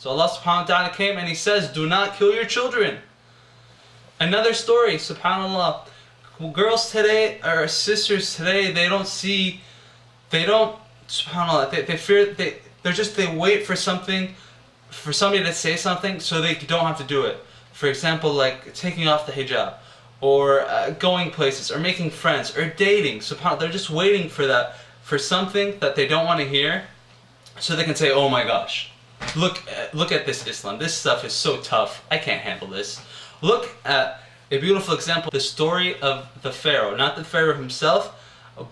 So Allah subhanahu wa ta'ala came and He says, do not kill your children. Another story, subhanAllah. Girls today, or sisters today, subhanAllah, they fear, they wait for something, for somebody to say something so they don't have to do it. For example, like taking off the hijab, or going places, or making friends, or dating. SubhanAllah, they're just waiting for that, for something that they don't want to hear, so they can say, oh my gosh, look at this Islam. This stuff is so tough. I can't handle this. Look at a beautiful example, the story of the Pharaoh. Not the Pharaoh himself,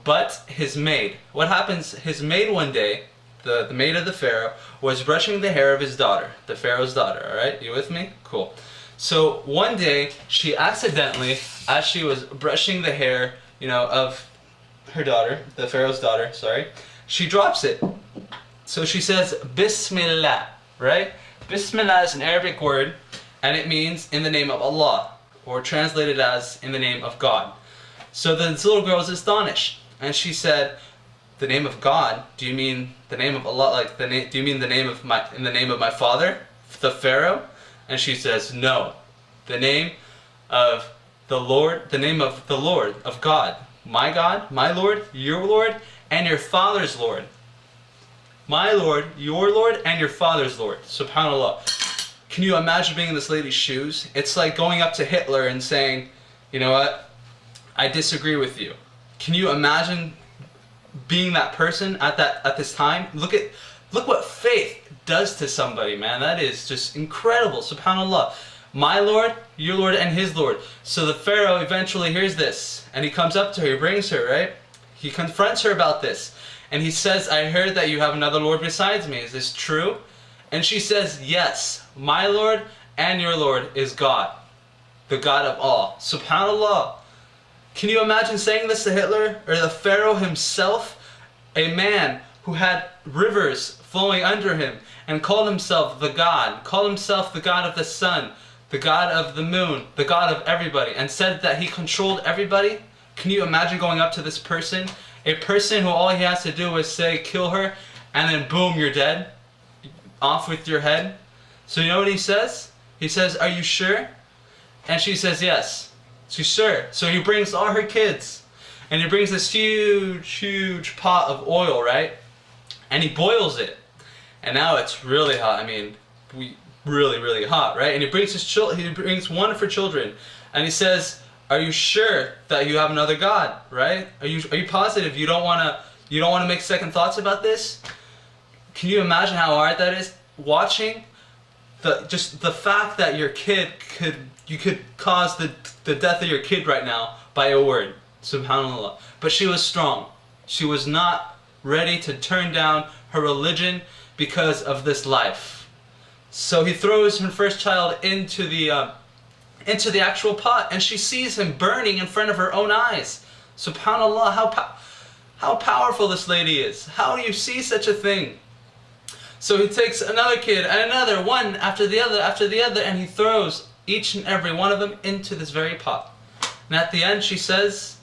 but his maid. What happens, his maid one day, the maid of the Pharaoh, was brushing the hair of his daughter, the Pharaoh's daughter, alright? You with me? Cool. So one day, she accidentally, as she was brushing the hair, of her daughter, the Pharaoh's daughter, sorry, she drops it. So she says, Bismillah, right? Bismillah is an Arabic word, and it means in the name of Allah, or translated as in the name of God. So this little girl was astonished, and she said, the name of God? Do you mean the name of Allah? Like do you mean in the name of my father, the Pharaoh? And she says, no, the name of the Lord, of God, my Lord, your Lord, and your father's Lord. My Lord, your Lord, and your father's Lord. SubhanAllah. Can you imagine being in this lady's shoes? It's like going up to Hitler and saying, you know what, I disagree with you. Can you imagine being that person at this time? Look what faith does to somebody, man. That is just incredible. SubhanAllah. My Lord, your Lord, and his Lord. So the Pharaoh eventually hears this, and he comes up to her, he brings her, right? He confronts her about this, and he says, I heard that you have another Lord besides me. Is this true? And she says, yes, my Lord and your Lord is God, the God of all. SubhanAllah. Can you imagine saying this to Hitler, or the Pharaoh himself? A man who had rivers flowing under him, and called himself the God, called himself the God of the sun, the God of the moon, the God of everybody, and said that he controlled everybody? Can you imagine going up to this person? A person who all he has to do is say, kill her, and then boom, you're dead. Off with your head. So you know what he says? He says, are you sure? And she says, yes. She's sure. So he brings all her kids, and he brings this huge pot of oil, right? And he boils it. And now it's really hot. I mean, really hot, right? And he brings one of her children, and he says, are you sure that you have another God, right? Are you positive you don't want to make second thoughts about this? Can you imagine how hard that is? Watching just the fact that your kid you could cause the death of your kid right now by a word. SubhanAllah. But she was strong. She was not ready to turn down her religion because of this life. So he throws her first child into the actual pot, and she sees him burning in front of her own eyes. SubhanAllah, how powerful this lady is. How do you see such a thing? So he takes another kid and another, one after the other, and he throws each and every one of them into this very pot. And at the end she says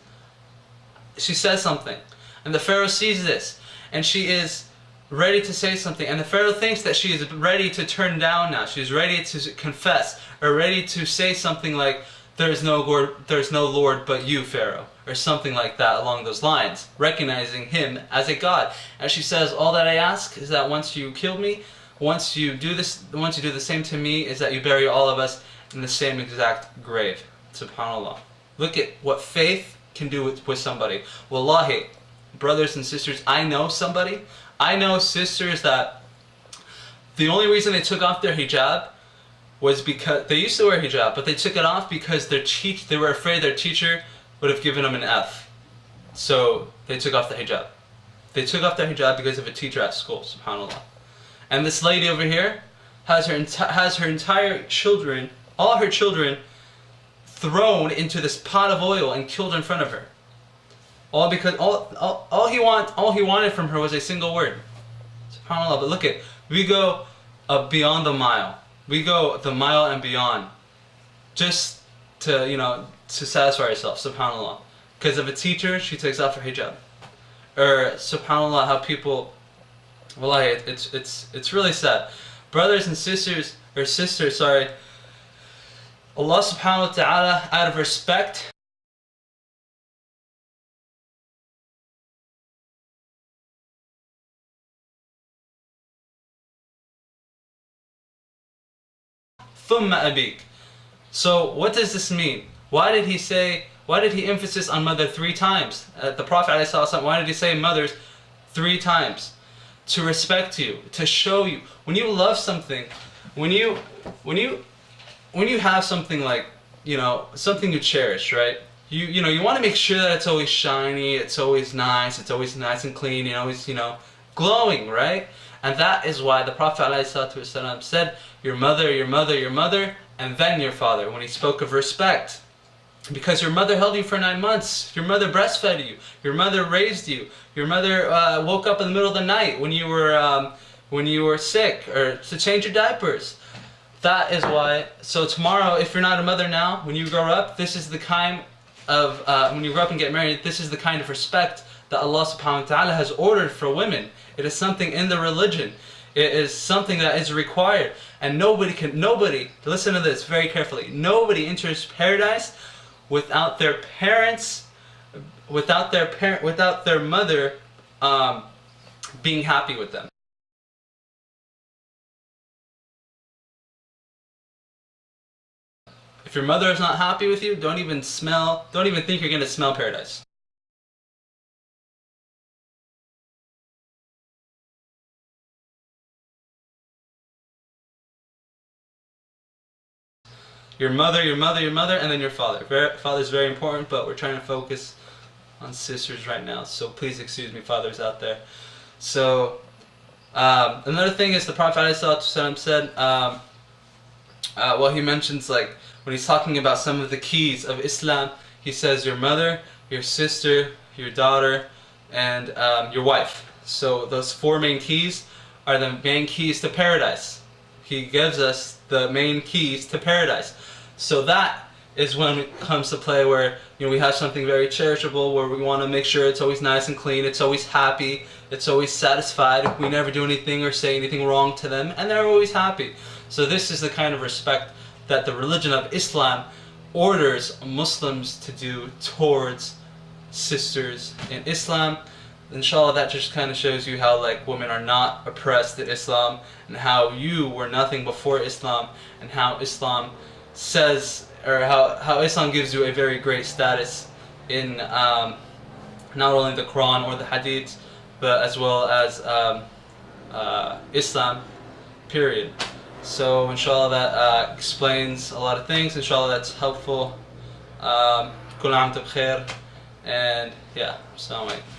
something. And the Pharaoh sees this, and she is ready to say something. And the Pharaoh thinks that she is ready to turn down now. She's ready to confess, or ready to say something like, there is no Lord but you, Pharaoh, or something like that along those lines, recognizing him as a God. And she says, all that I ask is that once you kill me, once you do the same to me, is that you bury all of us in the same exact grave. SubhanAllah. Look at what faith can do with somebody. Wallahi, brothers and sisters, I know sisters that the only reason they took off their hijab was because they used to wear hijab, but they took it off because they were afraid their teacher would have given them an F. So they took off the hijab. They took off their hijab because of a teacher at school, subhanAllah. And this lady over here has her entire children, all her children, thrown into this pot of oil and killed in front of her. All because all he wanted from her was a single word. SubhanAllah. But look at, we go beyond the mile. We go the mile and beyond, just to satisfy ourselves. SubhanAllah. Because of a teacher, she takes off her hijab. Or SubhanAllah, how people, wallahi, it's really sad. Brothers and sisters, or sisters, sorry, Allah subhanahu wa ta'ala, out of respect, ثم أبيك. So what does this mean? Why did he emphasis on mother 3 times? The Prophet ﷺ, why did he say mothers 3 times? To respect you, to show you. When you love something, when you have something like, something you cherish, right? You want to make sure that it's always shiny, it's always nice and clean, always, glowing, right? And that is why the Prophet ﷺ said, your mother, your mother, your mother, and then your father, when he spoke of respect. Because your mother held you for 9 months, your mother breastfed you, your mother raised you, your mother woke up in the middle of the night when you were sick, or to change your diapers. That is why, so tomorrow, if you're not a mother now, when you grow up, this is the kind of, when you grow up and get married, this is the kind of respect that Allah subhanahu wa ta'ala has ordered for women. It is something in the religion. It is something that is required. And nobody, listen to this very carefully, nobody enters paradise without their parents, without their mother being happy with them. If your mother is not happy with you, don't even think you're going to smell paradise. Your mother, your mother, your mother, and then your father. Father is very important, but we're trying to focus on sisters right now. So please excuse me, fathers out there. So another thing is the Prophet ﷺ said, well, he mentions, like, when he's talking about some of the keys of Islam, he says your mother, your sister, your daughter, and your wife. So those 4 main keys are the main keys to paradise. He gives us the main keys to paradise. So that is when it comes to play where we have something very cherishable, where we want to make sure it's always nice and clean, it's always happy, it's always satisfied, we never do anything or say anything wrong to them, and they're always happy. So this is the kind of respect that the religion of Islam orders Muslims to do towards sisters in Islam. Inshallah, that just kind of shows you how, like, women are not oppressed in Islam, and how you were nothing before Islam, and how Islam says, or how Islam gives you a very great status in not only the Quran or the Hadith, but as well as Islam, period. So inshallah that explains a lot of things. Inshallah that's helpful. Kul aam tab khair, and yeah, assalamu alaikum.